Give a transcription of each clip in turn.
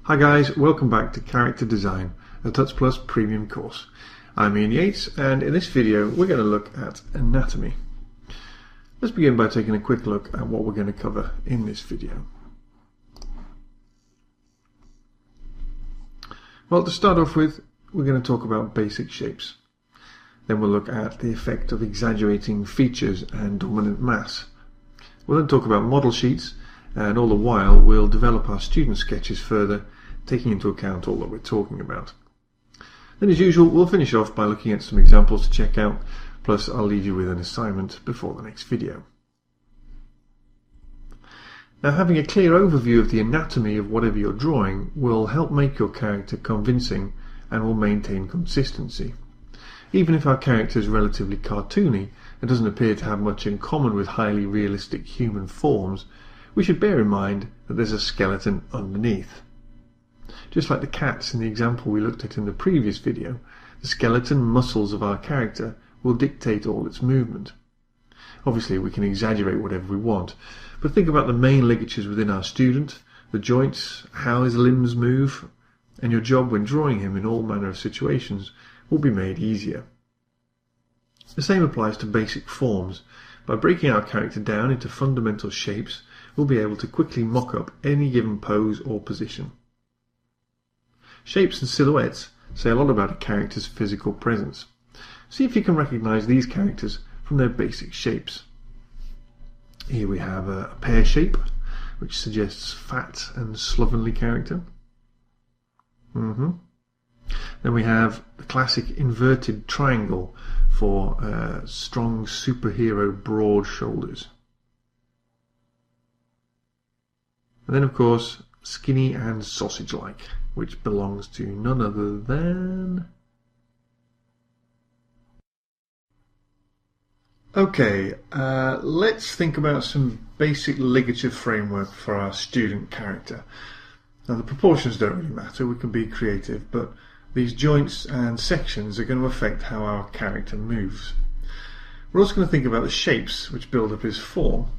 Hi guys, welcome back to Character Design, a Tuts Plus premium course. I'm Ian Yates, and in this video we're going to look at anatomy. Let's begin by taking a quick look at what we're going to cover in this video. Well, to start off with, we're going to talk about basic shapes. Then we'll look at the effect of exaggerating features and dominant mass. We'll then talk about model sheets, and all the while we'll develop our student sketches further, taking into account all that we're talking about. Then as usual, we'll finish off by looking at some examples to check out, plus I'll leave you with an assignment before the next video. Now, having a clear overview of the anatomy of whatever you're drawing will help make your character convincing and will maintain consistency. Even if our character is relatively cartoony and doesn't appear to have much in common with highly realistic human forms, we should bear in mind that there's a skeleton underneath. Just like the cats in the example we looked at in the previous video, the skeleton muscles of our character will dictate all its movement. Obviously we can exaggerate whatever we want, but think about the main ligatures within our student, the joints, how his limbs move, and your job when drawing him in all manner of situations will be made easier. The same applies to basic forms. By breaking our character down into fundamental shapes, we'll be able to quickly mock up any given pose or position. Shapes and silhouettes say a lot about a character's physical presence. See if you can recognize these characters from their basic shapes. Here we have a pear shape, which suggests fat and slovenly character. Then we have the classic inverted triangle for strong superhero broad shoulders. And then of course skinny and sausage-like, which belongs to none other than... Okay, let's think about some basic ligature framework for our student character. Now the proportions don't really matter, we can be creative, but these joints and sections are going to affect how our character moves. We're also going to think about the shapes which build up his form.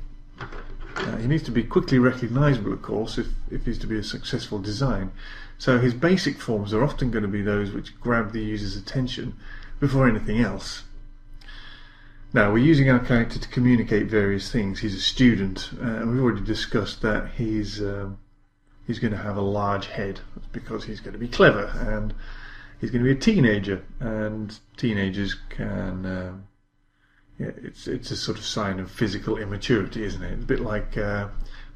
He needs to be quickly recognizable, of course, if he's to be a successful design. So his basic forms are often going to be those which grab the user's attention before anything else. Now, we're using our character to communicate various things. He's a student, and we've already discussed that he's going to have a large head. That's because he's going to be clever, and he's going to be a teenager, and teenagers can... it's a sort of sign of physical immaturity, isn't it? It's a bit like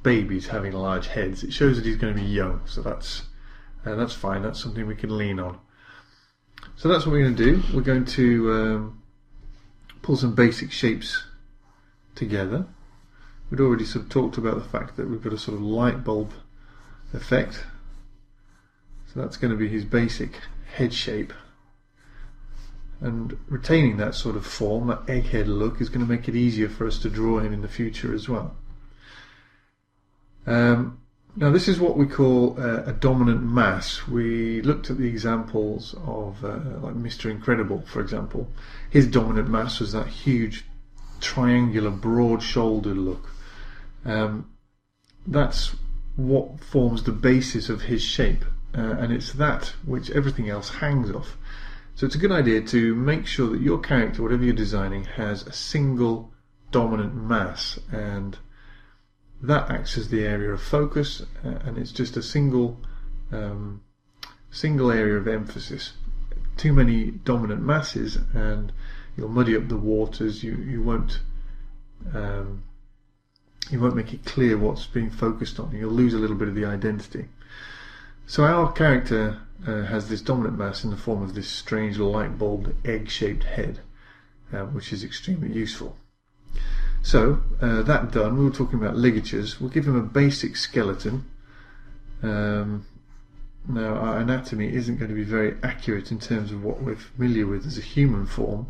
babies having large heads. It shows that he's going to be young, so that's fine. That's something we can lean on. So that's what we're going to do. We're going to pull some basic shapes together. We'd already sort of talked about the fact that we've got a sort of light bulb effect. So that's going to be his basic head shape. And retaining that sort of form, that egghead look, is going to make it easier for us to draw him in the future as well. Now this is what we call a dominant mass. We looked at the examples of like Mr. Incredible, for example. His dominant mass was that huge triangular broad-shouldered look. That's what forms the basis of his shape, and it's that which everything else hangs off. So it's a good idea to make sure that your character, whatever you're designing, has a single dominant mass, and that acts as the area of focus, and it's just a single area of emphasis. Too many dominant masses and you'll muddy up the waters. You won't make it clear what's being focused on. You'll lose a little bit of the identity. So our character has this dominant mass in the form of this strange light bulb egg-shaped head, which is extremely useful. So that done, we were talking about ligatures. We'll give him a basic skeleton. Now our anatomy isn't going to be very accurate in terms of what we're familiar with as a human form.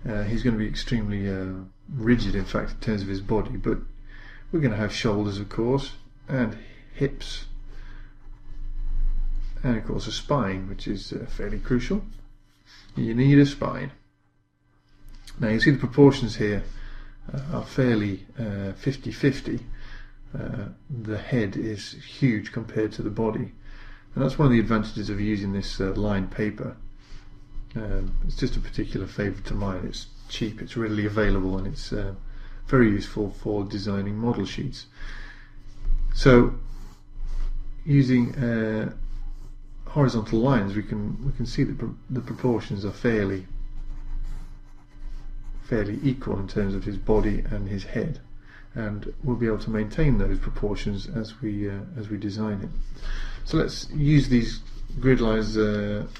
He's going to be extremely rigid, in fact, in terms of his body, but we're going to have shoulders, of course, and hips, and of course a spine, which is fairly crucial. You need a spine. Now you see the proportions here are fairly 50-50. the head is huge compared to the body, and that's one of the advantages of using this lined paper. It's just a particular favourite of mine. It's cheap, it's readily available, and it's very useful for designing model sheets. So using horizontal lines, we can see that the proportions are fairly equal in terms of his body and his head, and we'll be able to maintain those proportions as we design it. So let's use these grid lines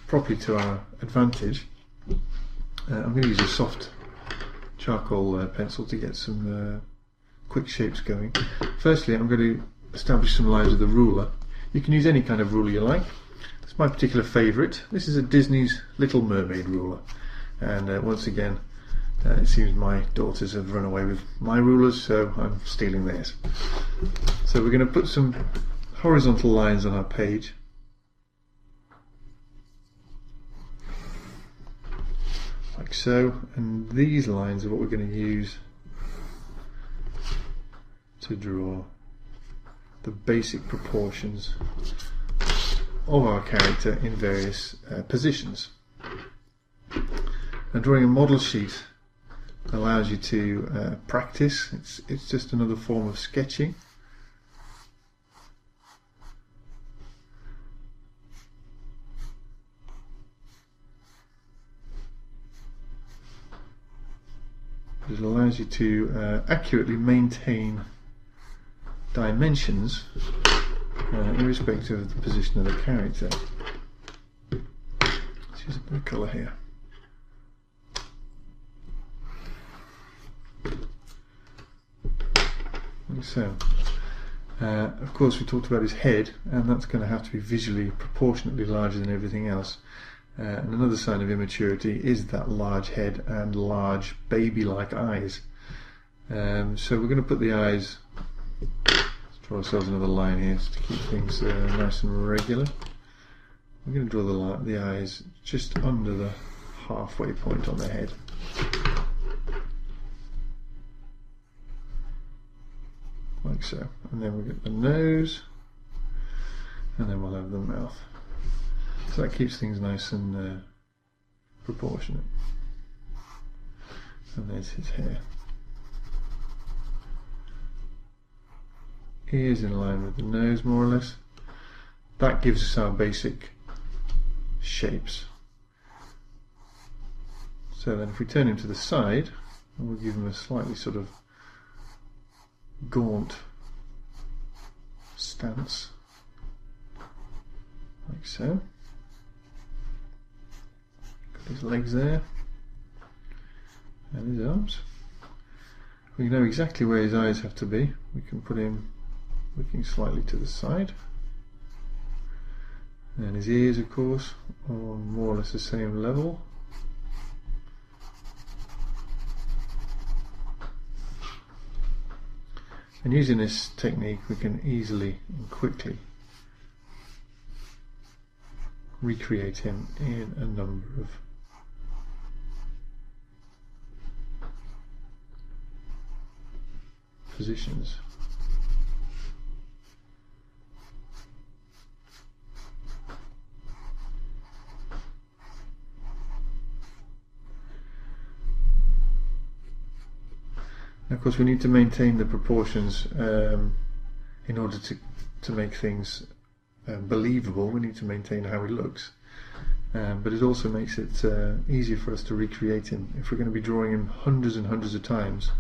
properly to our advantage. I'm going to use a soft charcoal pencil to get some quick shapes going. Firstly, I'm going to establish some lines with a ruler. You can use any kind of ruler you like. It's my particular favourite. This is a Disney's Little Mermaid ruler, and once again it seems my daughters have run away with my rulers, so I'm stealing theirs. So we're going to put some horizontal lines on our page. Like so, and these lines are what we're going to use to draw the basic proportions of our character in various positions. Now, drawing a model sheet allows you to practice. It's just another form of sketching. It allows you to accurately maintain dimensions irrespective of the position of the character. Let's use a bit of colour here. Like so. Of course, we talked about his head, and that's going to have to be visually proportionately larger than everything else. And another sign of immaturity is that large head and large baby-like eyes. So we're going to put the eyes, let's draw ourselves another line here to keep things nice and regular. We're going to draw the eyes just under the halfway point on the head. Like so. And then we'll get the nose, and then we'll have the mouth. So that keeps things nice and proportionate. And there's his hair. Ears in line with the nose, more or less. That gives us our basic shapes. So then if we turn him to the side, and we'll give him a slightly sort of gaunt stance, like so. His legs there, and his arms. We know exactly where his eyes have to be. We can put him looking slightly to the side, and his ears, of course, are on more or less the same level. And using this technique, we can easily and quickly recreate him in a number of positions. Now, of course, we need to maintain the proportions in order to make things believable. We need to maintain how he looks, but it also makes it easier for us to recreate him. If we're going to be drawing him hundreds and hundreds of times,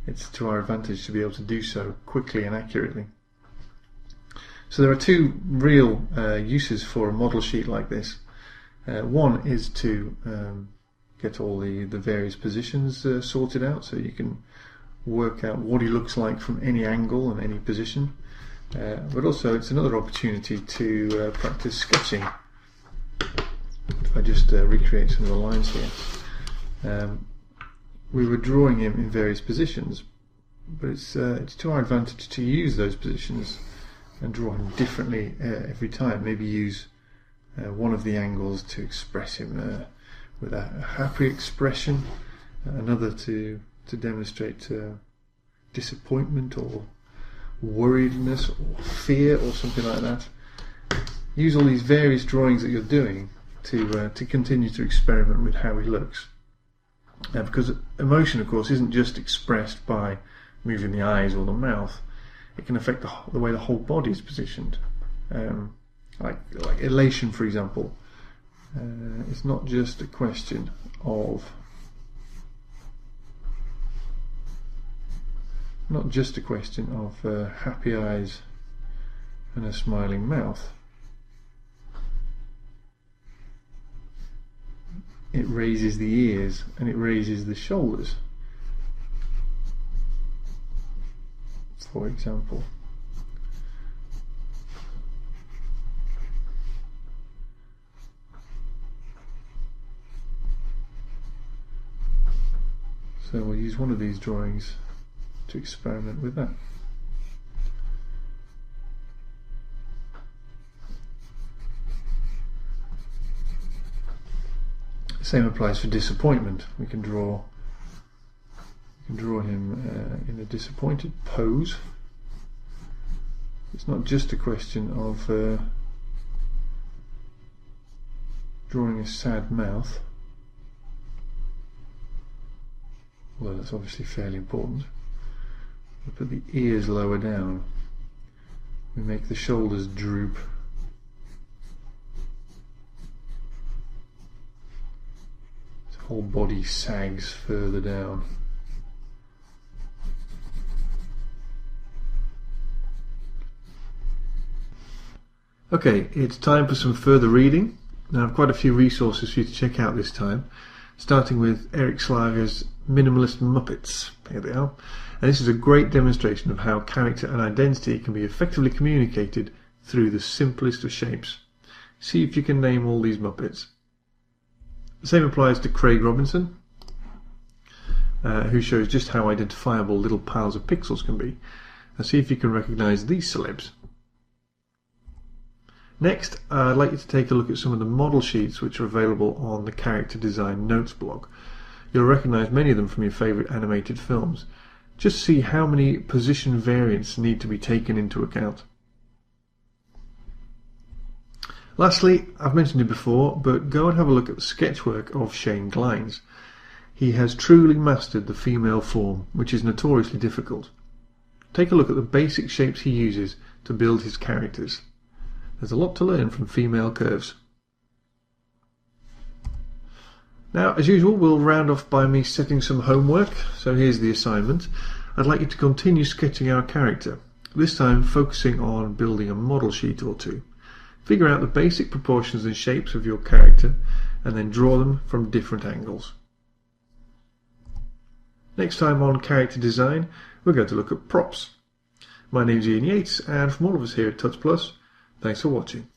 it's to our advantage to be able to do so quickly and accurately. So there are two real uses for a model sheet like this. One is to get all the various positions sorted out, so you can work out what he looks like from any angle and any position. But also it's another opportunity to practice sketching. If I just recreate some of the lines here. We were drawing him in various positions, but it's to our advantage to use those positions and draw him differently every time. Maybe use one of the angles to express him with a happy expression, another to demonstrate disappointment worriedness or fear or something like that. Use all these various drawings that you're doing to continue to experiment with how he looks. Because emotion, of course, isn't just expressed by moving the eyes or the mouth. It can affect the way the whole body is positioned. Like elation, for example. It's not just a question of happy eyes and a smiling mouth. It raises the ears and it raises the shoulders, for example. So we'll use one of these drawings to experiment with that. Same applies for disappointment. We can draw him in a disappointed pose. It's not just a question of drawing a sad mouth. Well, that's obviously fairly important. We put the ears lower down. We make the shoulders droop. The whole body sags further down. Okay, it's time for some further reading. Now, I have quite a few resources for you to check out this time, starting with Eric Slager's Minimalist Muppets. Here they are. And this is a great demonstration of how character and identity can be effectively communicated through the simplest of shapes. See if you can name all these Muppets. The same applies to Craig Robinson, who shows just how identifiable little piles of pixels can be. And see if you can recognize these celebs. Next, I'd like you to take a look at some of the model sheets which are available on the Character Design Notes blog. You'll recognize many of them from your favorite animated films. Just see how many position variants need to be taken into account. Lastly, I've mentioned it before, but go and have a look at the sketchwork of Shane Glines. He has truly mastered the female form, which is notoriously difficult. Take a look at the basic shapes he uses to build his characters. There's a lot to learn from female curves. Now, as usual, we'll round off by me setting some homework. So here's the assignment. I'd like you to continue sketching our character, this time focusing on building a model sheet or two. Figure out the basic proportions and shapes of your character and then draw them from different angles. Next time on Character Design, we're going to look at props. My name's Ian Yates, and from all of us here at Tuts Plus, thanks for watching.